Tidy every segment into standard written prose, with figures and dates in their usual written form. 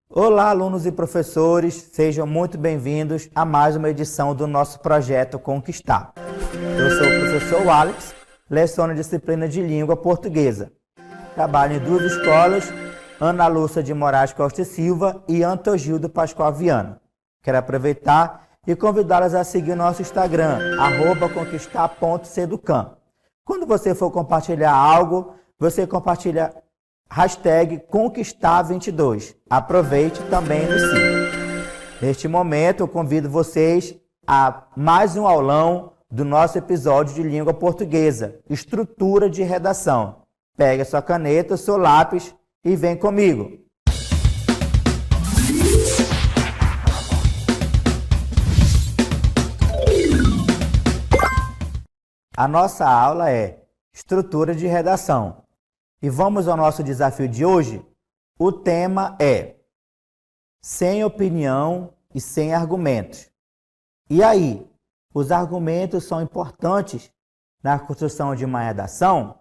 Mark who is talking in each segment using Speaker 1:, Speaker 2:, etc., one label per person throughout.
Speaker 1: Olá, alunos e professores, sejam muito bem-vindos a mais uma edição do nosso projeto Conquistar. Eu sou o professor Alex, leciono a disciplina de língua portuguesa. Trabalho em duas escolas, Ana Lúcia de Moraes Costa e Silva e Antogildo Pascoal Viana. Quero aproveitar e convidá-las a seguir nosso Instagram, @conquistar.seducam. Quando você for compartilhar algo, você compartilha hashtag Conquistar22. Aproveite e também nos siga. Neste momento, eu convido vocês a mais um aulão do nosso episódio de língua portuguesa, estrutura de redação. Pegue a sua caneta, o seu lápis e vem comigo. A nossa aula é estrutura de redação. E vamos ao nosso desafio de hoje? O tema é sem opinião e sem argumentos. E aí, os argumentos são importantes na construção de uma redação?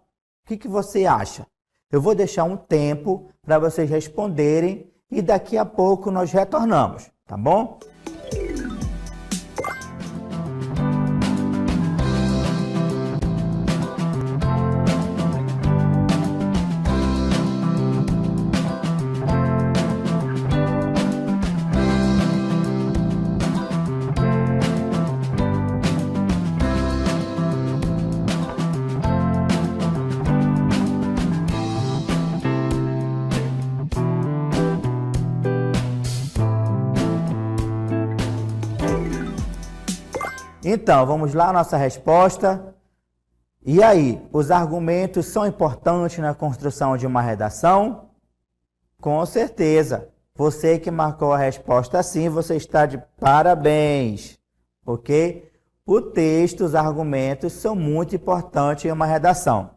Speaker 1: O que você acha? Eu vou deixar um tempo para vocês responderem e daqui a pouco nós retornamos, tá bom? Então, vamos lá, nossa resposta. E aí, os argumentos são importantes na construção de uma redação? Com certeza. Você que marcou a resposta sim, você está de parabéns, ok? O texto, os argumentos são muito importantes em uma redação.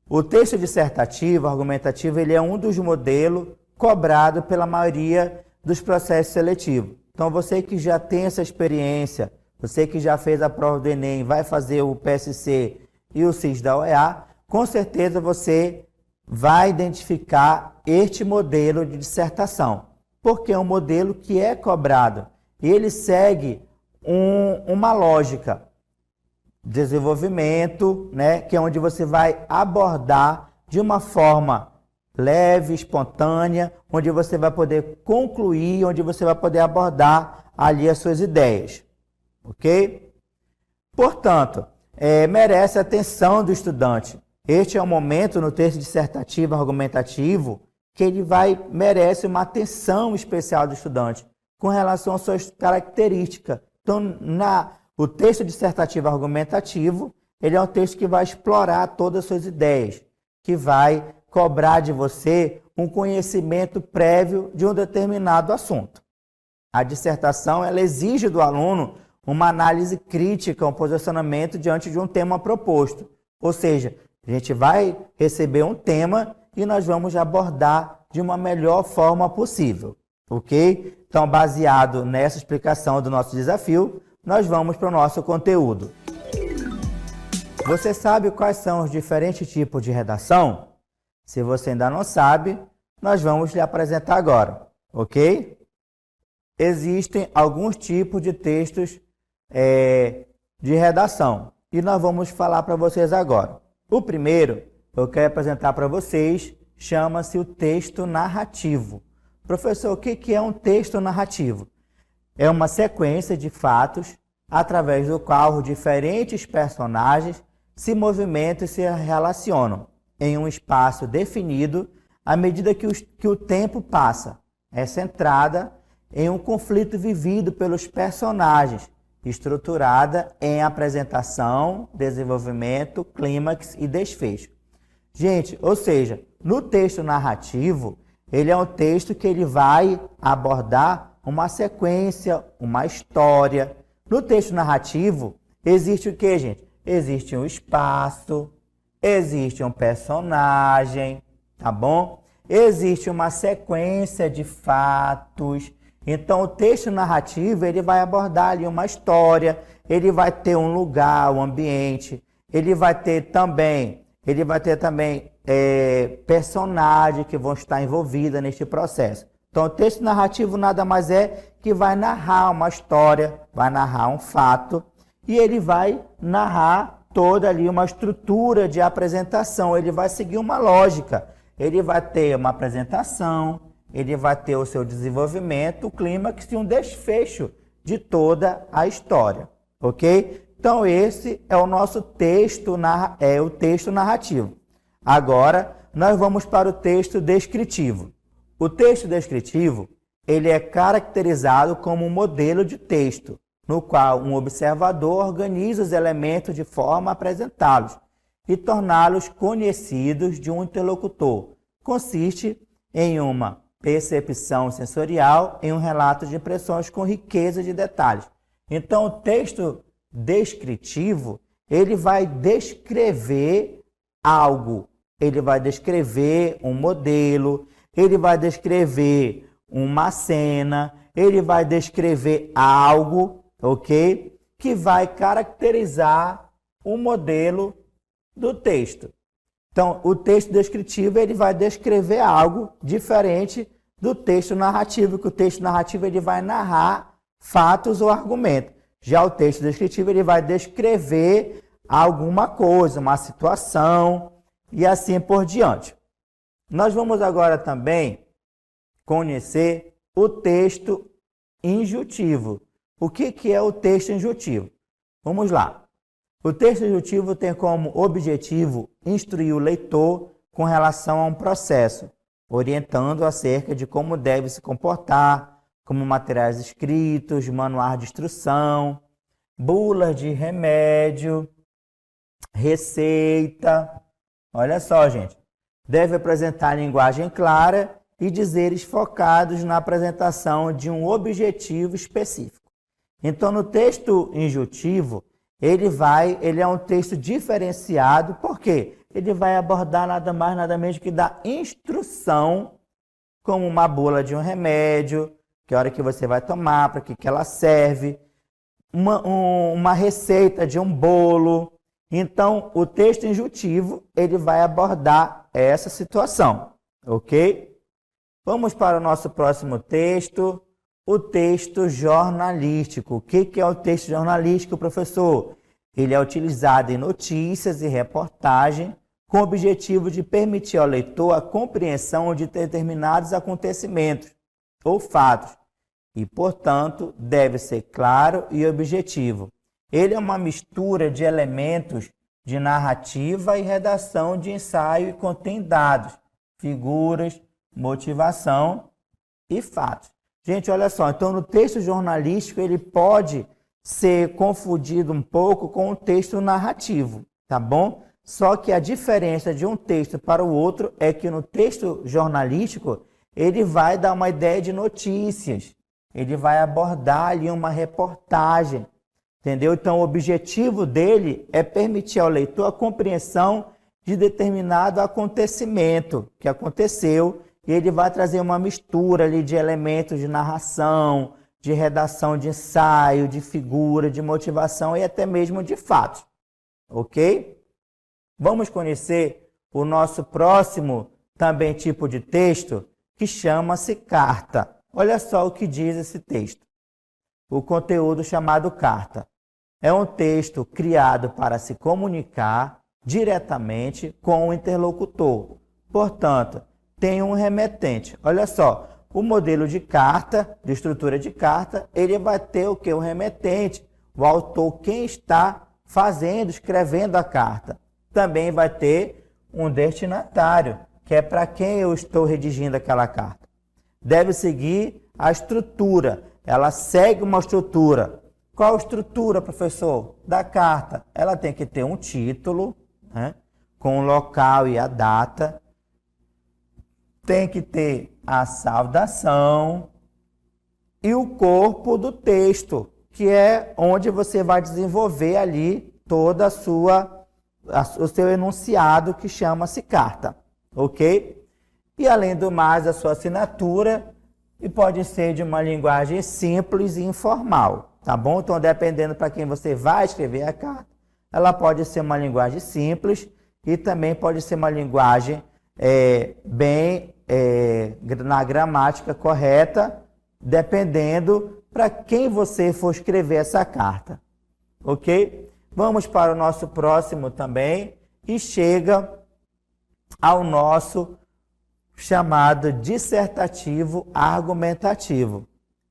Speaker 1: O texto dissertativo, argumentativo, ele é um dos modelos cobrados pela maioria dos processos seletivos. Então, você que já tem essa experiência, você que já fez a prova do Enem, vai fazer o PSC e o CIS da OEA, com certeza você vai identificar este modelo de dissertação, porque é um modelo que é cobrado. Ele segue uma lógica, desenvolvimento, né, que é onde você vai abordar de uma forma leve, espontânea, onde você vai poder concluir, onde você vai poder abordar ali as suas ideias. Ok? Portanto, merece a atenção do estudante. Este é um momento no texto dissertativo, argumentativo, que ele merece uma atenção especial do estudante com relação às suas características. Então, o texto dissertativo argumentativo, ele é um texto que vai explorar todas as suas ideias, que vai cobrar de você um conhecimento prévio de um determinado assunto. A dissertação, ela exige do aluno uma análise crítica, um posicionamento diante de um tema proposto. Ou seja, a gente vai receber um tema e nós vamos abordar de uma melhor forma possível, ok? Então, baseado nessa explicação do nosso desafio, nós vamos para o nosso conteúdo. Você sabe quais são os diferentes tipos de redação? Se você ainda não sabe, nós vamos lhe apresentar agora, ok? Existem alguns tipos de textos de redação e nós vamos falar para vocês agora. O primeiro, eu quero apresentar para vocês, chama-se o texto narrativo. Professor, o que é um texto narrativo? É uma sequência de fatos através do qual diferentes personagens se movimentam e se relacionam em um espaço definido à medida que o tempo passa. É centrada em um conflito vivido pelos personagens, estruturada em apresentação, desenvolvimento, clímax e desfecho. Gente, ou seja, no texto narrativo, ele é um texto que ele vai abordar uma sequência, uma história. No texto narrativo, existe o que, gente? Existe um espaço, existe um personagem, tá bom? Existe uma sequência de fatos, Então, o texto narrativo, ele vai abordar ali uma história, ele vai ter um lugar, um ambiente, ele vai ter também personagens que vão estar envolvidos neste processo. Então, o texto narrativo nada mais é que vai narrar uma história, vai narrar um fato, e ele vai narrar toda ali uma estrutura de apresentação, ele vai seguir uma lógica, ele vai ter uma apresentação, ele vai ter o seu desenvolvimento, o clímax e um desfecho de toda a história, ok? Então, esse é o nosso texto, o texto narrativo. Agora, nós vamos para o texto descritivo. O texto descritivo, ele é caracterizado como um modelo de texto, no qual um observador organiza os elementos de forma a apresentá-los e torná-los conhecidos de um interlocutor. Consiste em uma percepção sensorial, em um relato de impressões com riqueza de detalhes. Então, o texto descritivo, ele vai descrever algo, ele vai descrever um modelo, ele vai descrever uma cena, ele vai descrever algo, ok? Que vai caracterizar o modelo do texto. Então, o texto descritivo, ele vai descrever algo diferente do texto narrativo, que o texto narrativo ele vai narrar fatos ou argumentos. Já o texto descritivo, ele vai descrever alguma coisa, uma situação e assim por diante. Nós vamos agora também conhecer o texto injuntivo. O que é o texto injuntivo? Vamos lá. O texto injuntivo tem como objetivo instruir o leitor com relação a um processo, orientando acerca de como deve se comportar, como materiais escritos, manuais de instrução, bulas de remédio, receita. Olha só, gente. Deve apresentar linguagem clara e dizeres focados na apresentação de um objetivo específico. Então, no texto injuntivo, ele é um texto diferenciado, por quê? Ele vai abordar nada mais, nada menos que da instrução, como uma bula de um remédio, que hora que você vai tomar, para que ela serve, uma receita de um bolo. Então, o texto injuntivo, ele vai abordar essa situação, ok? Vamos para o nosso próximo texto, o texto jornalístico. O que é o texto jornalístico, professor? Ele é utilizado em notícias e reportagem com o objetivo de permitir ao leitor a compreensão de determinados acontecimentos ou fatos e, portanto, deve ser claro e objetivo. Ele é uma mistura de elementos de narrativa e redação de ensaio e contém dados, figuras, motivação e fatos. Gente, olha só, então no texto jornalístico ele pode ser confundido um pouco com o texto narrativo, tá bom? Só que a diferença de um texto para o outro é que no texto jornalístico ele vai dar uma ideia de notícias, ele vai abordar ali uma reportagem, entendeu? Então o objetivo dele é permitir ao leitor a compreensão de determinado acontecimento que aconteceu. E ele vai trazer uma mistura ali de elementos de narração, de redação de ensaio, de figura, de motivação e até mesmo de fatos. Ok? Vamos conhecer o nosso próximo também tipo de texto, que chama-se carta. Olha só o que diz esse texto. O conteúdo chamado carta. É um texto criado para se comunicar diretamente com o interlocutor. Portanto, tem um remetente. Olha só, o modelo de carta, de estrutura de carta, ele vai ter o que? O remetente, o autor, quem está escrevendo a carta. Também vai ter um destinatário, que é para quem eu estou redigindo aquela carta. Deve seguir a estrutura, ela segue uma estrutura. Qual a estrutura, professor? Da carta. Ela tem que ter um título, né, com o local e a data. Tem que ter a saudação e o corpo do texto, que é onde você vai desenvolver ali toda o seu enunciado, que chama-se carta, ok? E além do mais, a sua assinatura e pode ser de uma linguagem simples e informal, tá bom? Então, dependendo para quem você vai escrever a carta, ela pode ser uma linguagem simples e também pode ser uma linguagem na gramática correta, dependendo para quem você for escrever essa carta, ok? Vamos para o nosso próximo também e chega ao nosso chamado dissertativo argumentativo.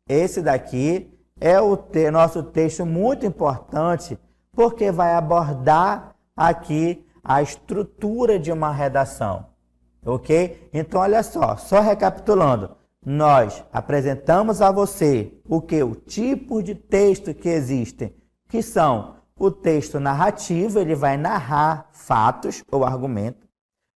Speaker 1: Esse daqui é o nosso texto muito importante, porque vai abordar aqui a estrutura de uma redação, ok? Então, olha só recapitulando, nós apresentamos a você o tipo de texto que existem, que são o texto narrativo, ele vai narrar fatos ou argumentos.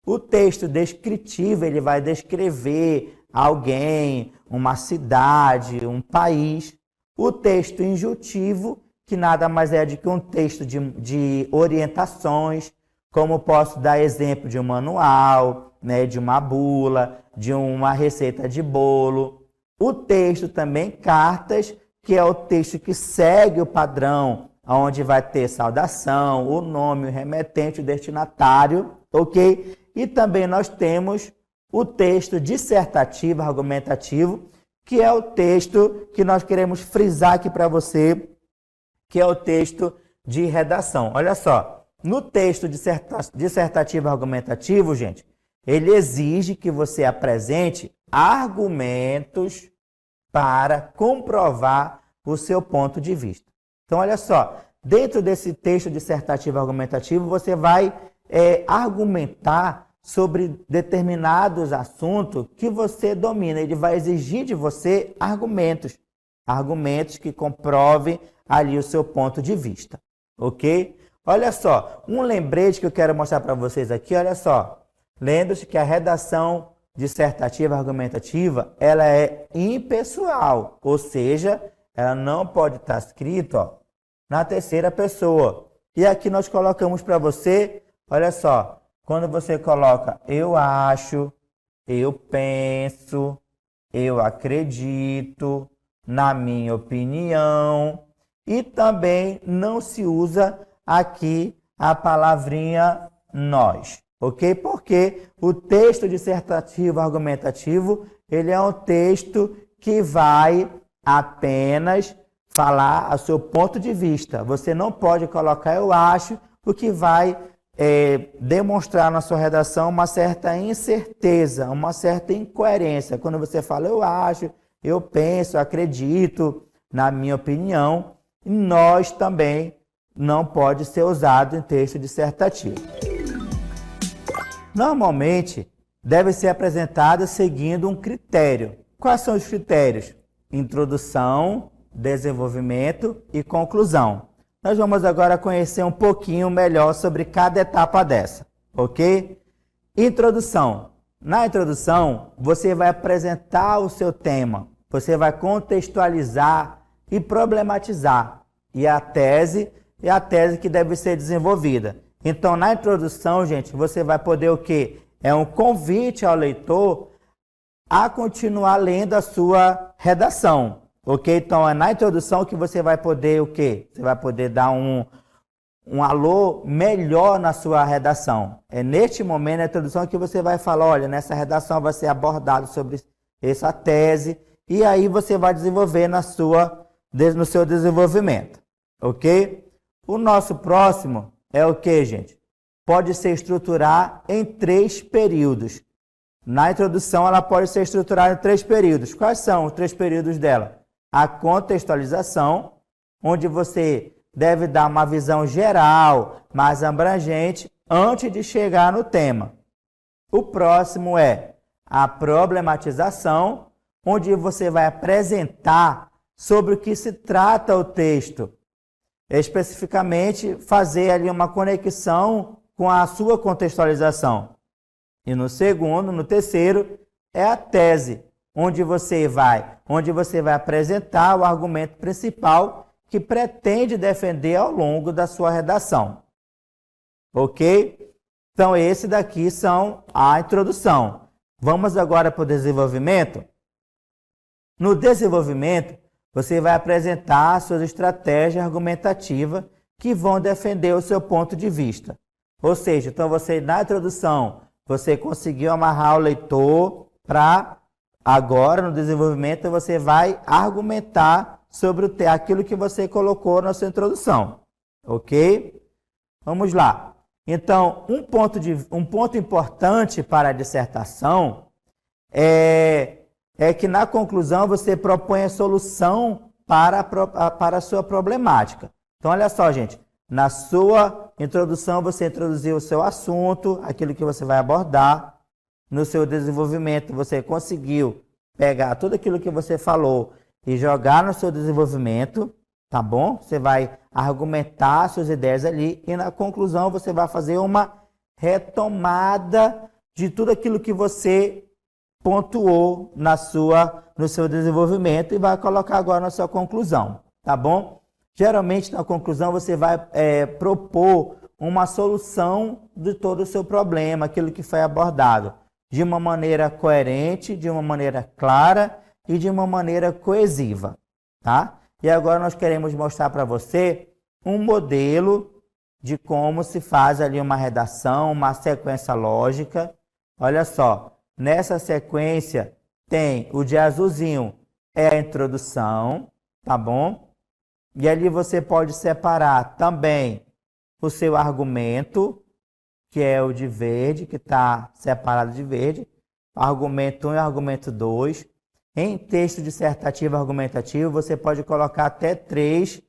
Speaker 1: O texto descritivo, ele vai descrever alguém, uma cidade, um país. O texto injuntivo, que nada mais é do que um texto de orientações, como posso dar exemplo de um manual, né, de uma bula, de uma receita de bolo. O texto também cartas, que é o texto que segue o padrão, onde vai ter saudação, o nome, o remetente, o destinatário, ok? E também nós temos o texto dissertativo, argumentativo, que é o texto que nós queremos frisar aqui para você, que é o texto de redação. Olha só, no texto dissertativo argumentativo, gente, ele exige que você apresente argumentos para comprovar o seu ponto de vista. Então, olha só, dentro desse texto dissertativo argumentativo, você vai argumentar sobre determinados assuntos que você domina. Ele vai exigir de você argumentos que comprovem ali o seu ponto de vista, ok? Olha só, um lembrete que eu quero mostrar para vocês aqui, olha só. Lembre-se que a redação dissertativa argumentativa, ela é impessoal, ou seja, ela não pode estar escrita na terceira pessoa. E aqui nós colocamos para você, olha só, quando você coloca eu acho, eu penso, eu acredito, na minha opinião, e também não se usa aqui a palavrinha nós, ok? Porque o texto dissertativo argumentativo, ele é um texto que vai apenas falar a seu ponto de vista. Você não pode colocar eu acho, o que vai demonstrar na sua redação uma certa incerteza, uma certa incoerência. Quando você fala eu acho, eu penso, acredito, na minha opinião, nós também não pode ser usado em texto dissertativo. Normalmente, deve ser apresentado seguindo um critério. Quais são os critérios? Introdução, desenvolvimento e conclusão. Nós vamos agora conhecer um pouquinho melhor sobre cada etapa dessa, ok? Introdução. Na introdução, você vai apresentar o seu tema, você vai contextualizar e problematizar. E a tese é a tese que deve ser desenvolvida. Então, na introdução, gente, você vai poder o quê? É um convite ao leitor a continuar lendo a sua redação. Ok? Então, é na introdução que você vai poder o quê? Você vai poder dar um alô melhor na sua redação. É neste momento, na introdução, que você vai falar, olha, nessa redação vai ser abordado sobre essa tese, e aí você vai desenvolver no seu desenvolvimento. Ok? O nosso próximo é o que, gente? Pode ser estruturado em 3 períodos. Na introdução, ela pode ser estruturada em 3 períodos. Quais são os 3 períodos dela? A contextualização, onde você deve dar uma visão geral, mais abrangente, antes de chegar no tema. O próximo é a problematização, onde você vai apresentar sobre o que se trata o texto. Especificamente, fazer ali uma conexão com a sua contextualização. E no terceiro, é a tese, onde você vai apresentar o argumento principal que pretende defender ao longo da sua redação. Ok? Então, esse daqui são a introdução. Vamos agora para o desenvolvimento? No desenvolvimento, você vai apresentar suas estratégias argumentativas que vão defender o seu ponto de vista. Ou seja, então você na introdução, você conseguiu amarrar o leitor para agora no desenvolvimento você vai argumentar sobre aquilo que você colocou na sua introdução. OK? Vamos lá. Então, um ponto importante para a dissertação é que na conclusão você propõe a solução para a sua problemática. Então, olha só, gente. Na sua introdução, você introduziu o seu assunto, aquilo que você vai abordar. No seu desenvolvimento, você conseguiu pegar tudo aquilo que você falou e jogar no seu desenvolvimento, tá bom? Você vai argumentar suas ideias ali e na conclusão você vai fazer uma retomada de tudo aquilo que você pontuou no seu desenvolvimento e vai colocar agora na sua conclusão, tá bom? Geralmente na conclusão você vai propor uma solução de todo o seu problema, aquilo que foi abordado, de uma maneira coerente, de uma maneira clara e de uma maneira coesiva, tá? E agora nós queremos mostrar para você um modelo de como se faz ali uma redação, uma sequência lógica. Olha só, nessa sequência tem o de azulzinho, é a introdução, tá bom? E ali você pode separar também o seu argumento, que é o de verde, que está separado de verde, argumento 1 e argumento 2. Em texto dissertativo argumentativo, você pode colocar até 3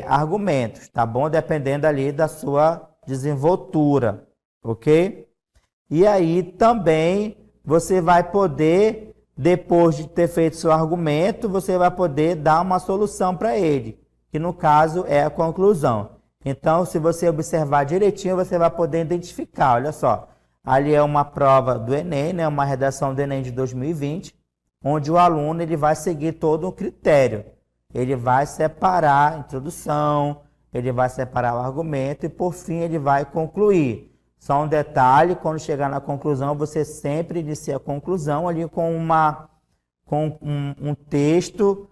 Speaker 1: argumentos, tá bom? Dependendo ali da sua desenvoltura, ok? E aí também você vai poder, depois de ter feito seu argumento, você vai poder dar uma solução para ele, que no caso é a conclusão. Então, se você observar direitinho, você vai poder identificar, olha só, ali é uma prova do Enem, né, uma redação do Enem de 2020, onde o aluno ele vai seguir todo um critério. Ele vai separar a introdução, ele vai separar o argumento e, por fim, ele vai concluir. Só um detalhe, quando chegar na conclusão, você sempre inicia a conclusão ali com um texto,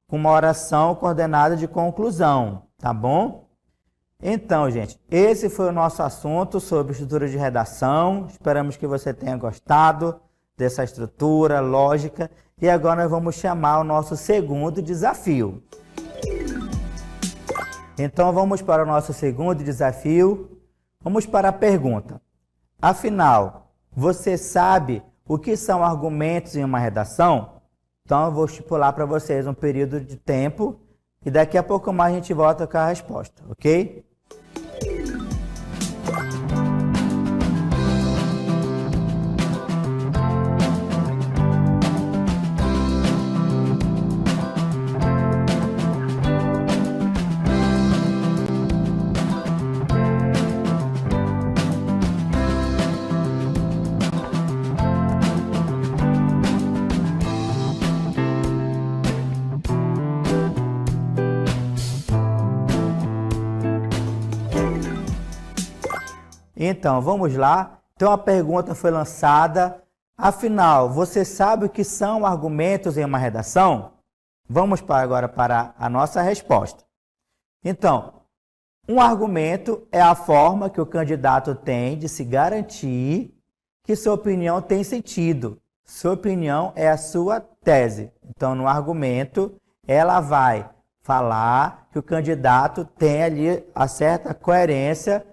Speaker 1: com uma oração coordenada de conclusão, tá bom? Então, gente, esse foi o nosso assunto sobre estrutura de redação. Esperamos que você tenha gostado dessa estrutura lógica. E agora nós vamos chamar o nosso segundo desafio. Então, vamos para o nosso segundo desafio. Vamos para a pergunta. Afinal, você sabe o que são argumentos em uma redação? Então, eu vou estipular para vocês um período de tempo e daqui a pouco mais a gente volta com a resposta, ok? Então, vamos lá. Então, a pergunta foi lançada. Afinal, você sabe o que são argumentos em uma redação? Vamos agora para a nossa resposta. Então, um argumento é a forma que o candidato tem de se garantir que sua opinião tem sentido. Sua opinião é a sua tese. Então, no argumento, ela vai falar que o candidato tem ali a certa coerência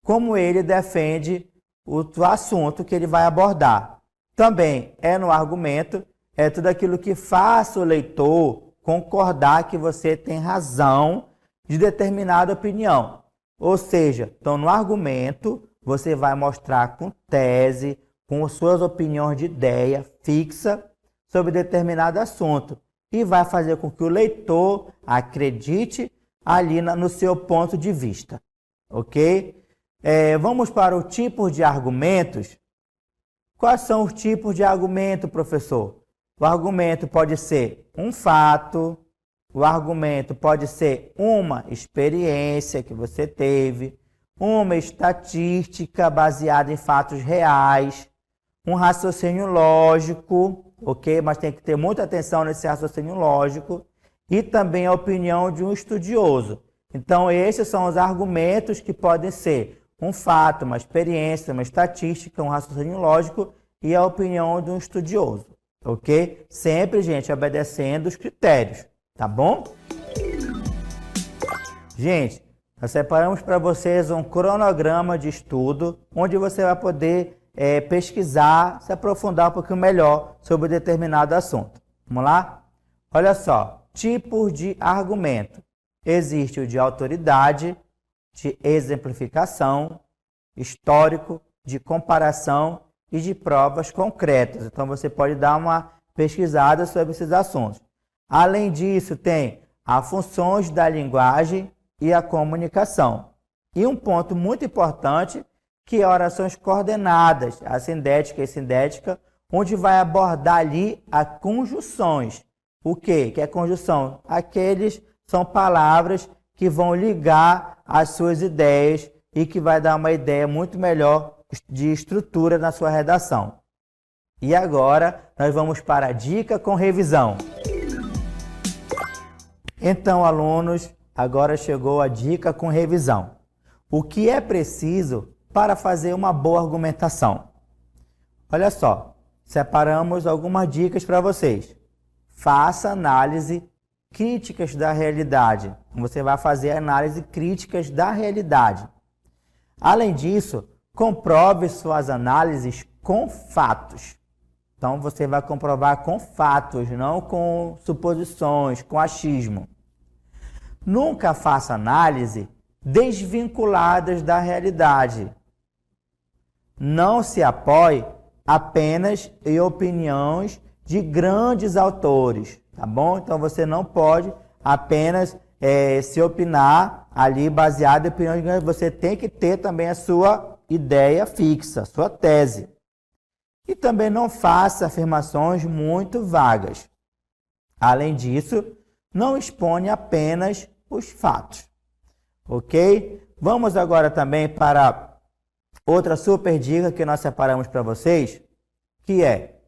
Speaker 1: como ele defende o assunto que ele vai abordar. Também no argumento, é tudo aquilo que faça o leitor concordar que você tem razão de determinada opinião. Ou seja, então no argumento, você vai mostrar com tese, com suas opiniões de ideia fixa sobre determinado assunto e vai fazer com que o leitor acredite ali no seu ponto de vista. Ok? Vamos para o tipo de argumentos. Quais são os tipos de argumento, professor? O argumento pode ser um fato, o argumento pode ser uma experiência que você teve, uma estatística baseada em fatos reais, um raciocínio lógico, ok? Mas tem que ter muita atenção nesse raciocínio lógico e também a opinião de um estudioso. Então, esses são os argumentos que podem ser um fato, uma experiência, uma estatística, um raciocínio lógico e a opinião de um estudioso, ok? Sempre, gente, obedecendo os critérios, tá bom? Gente, nós separamos para vocês um cronograma de estudo, onde você vai poder pesquisar, se aprofundar um pouquinho melhor sobre determinado assunto. Vamos lá? Olha só, tipos de argumento. Existe o de autoridade, de exemplificação, histórico, de comparação e de provas concretas. Então, você pode dar uma pesquisada sobre esses assuntos. Além disso, tem as funções da linguagem e a comunicação. E um ponto muito importante, que é orações coordenadas, a sindética e sindética, onde vai abordar ali as conjunções. O quê? Que é conjunção? Aqueles são palavras que vão ligar as suas ideias e que vai dar uma ideia muito melhor de estrutura na sua redação. E agora nós vamos para a dica com revisão. Então, alunos, agora chegou a dica com revisão. O que é preciso para fazer uma boa argumentação? Olha só, separamos algumas dicas para vocês. Faça análise críticas da realidade. Você vai fazer análise críticas da realidade. Além disso, comprove suas análises com fatos. Então, você vai comprovar com fatos, não com suposições, com achismo. Nunca faça análise desvinculadas da realidade. Não se apoie apenas em opiniões de grandes autores, tá bom? Então, você não pode apenas se opinar ali baseado em opiniões de grandes. Você tem que ter também a sua ideia fixa, a sua tese. E também não faça afirmações muito vagas. Além disso, não expõe apenas os fatos, ok? Vamos agora também para outra super dica que nós separamos para vocês, que é: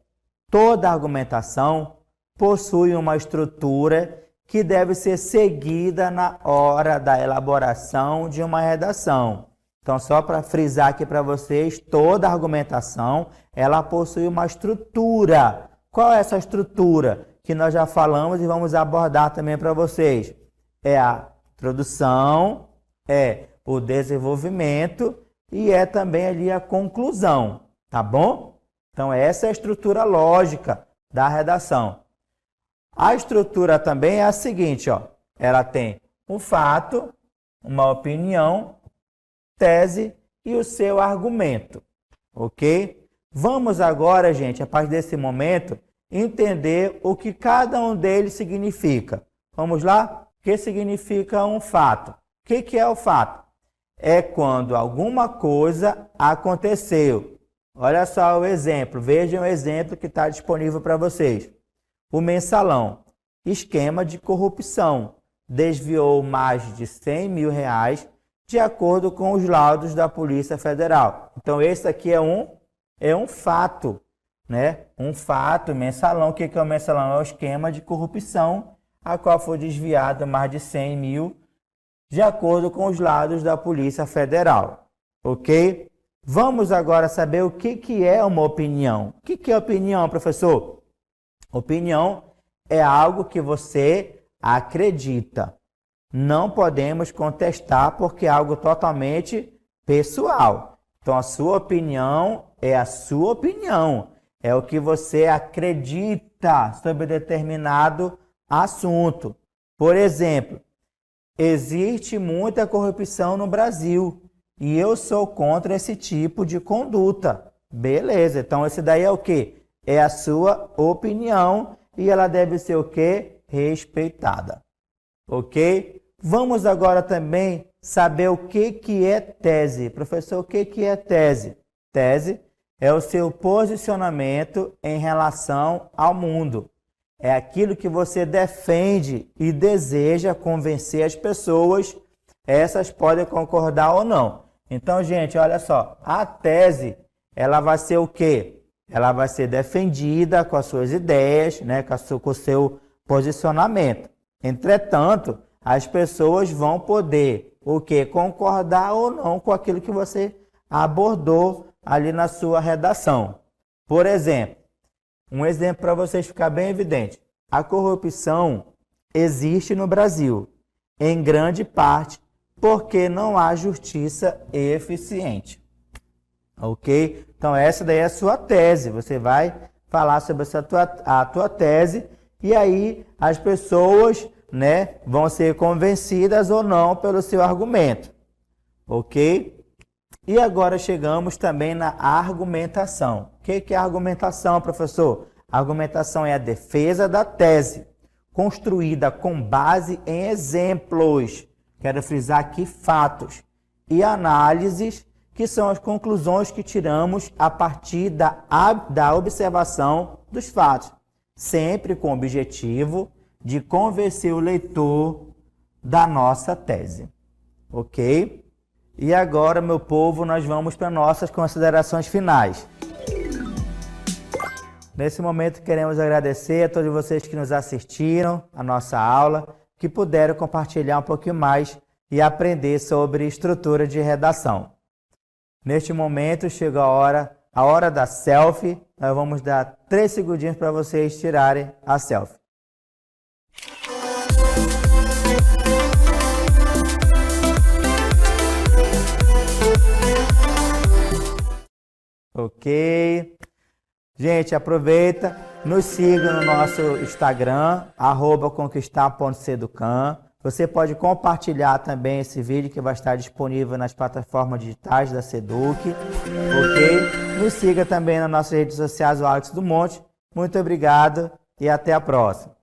Speaker 1: toda argumentação possui uma estrutura que deve ser seguida na hora da elaboração de uma redação. Então, só para frisar aqui para vocês, toda argumentação, ela possui uma estrutura. Qual é essa estrutura? Que nós já falamos e vamos abordar também para vocês. É a introdução, é o desenvolvimento e é também ali a conclusão, tá bom? Então, essa é a estrutura lógica da redação. A estrutura também é a seguinte, ó. Ela tem um fato, uma opinião, tese e o seu argumento, ok? Vamos agora, gente, a partir desse momento, entender o que cada um deles significa. Vamos lá? O que significa um fato? O que é o fato? É quando alguma coisa aconteceu. Olha só o exemplo, vejam o exemplo que está disponível para vocês. O mensalão, esquema de corrupção, desviou mais de 100 mil reais de acordo com os laudos da Polícia Federal. Então, esse aqui é um fato, né? Um fato, mensalão. O que é o mensalão? É o esquema de corrupção, a qual foi desviado mais de 100 mil, de acordo com os laudos da Polícia Federal. Ok? Vamos agora saber o que é uma opinião. O que é opinião, professor? Opinião é algo que você acredita. Não podemos contestar porque é algo totalmente pessoal. Então, a sua opinião é a sua opinião. É o que você acredita sobre determinado assunto. Por exemplo, existe muita corrupção no Brasil e eu sou contra esse tipo de conduta. Beleza, então esse daí é o quê? É a sua opinião e ela deve ser o quê? Respeitada. Ok? Vamos agora também saber o que é tese. Professor, o que é tese? Tese é o seu posicionamento em relação ao mundo. É aquilo que você defende e deseja convencer as pessoas. Essas podem concordar ou não. Então, gente, olha só. A tese, ela vai ser o quê? ela vai ser defendida com as suas ideias, né, com o seu posicionamento. Entretanto, as pessoas vão poder concordar ou não com aquilo que você abordou ali na sua redação. Por exemplo, um exemplo para vocês ficar bem evidente. A corrupção existe no Brasil, em grande parte, porque não há justiça eficiente. Ok? Então, essa daí é a sua tese. Você vai falar sobre a tua tese e aí as pessoas, né, vão ser convencidas ou não pelo seu argumento. Ok? E agora chegamos também na argumentação. O que é a argumentação, professor? A argumentação é a defesa da tese, construída com base em exemplos. Quero frisar aqui fatos. E análises, que são as conclusões que tiramos a partir da observação dos fatos. Sempre com o objetivo de convencer o leitor da nossa tese. Ok? E agora, meu povo, nós vamos para nossas considerações finais. Nesse momento, queremos agradecer a todos vocês que nos assistiram à nossa aula, que puderam compartilhar um pouquinho mais e aprender sobre estrutura de redação. Neste momento, chega a hora da selfie. Nós vamos dar 3 segundinhos para vocês tirarem a selfie. Ok. Gente, aproveita, nos siga no nosso Instagram, @conquistar.seducam. Você pode compartilhar também esse vídeo que vai estar disponível nas plataformas digitais da Seduc. Ok? Nos siga também nas nossas redes sociais, o Alex do Monte. Muito obrigado e até a próxima.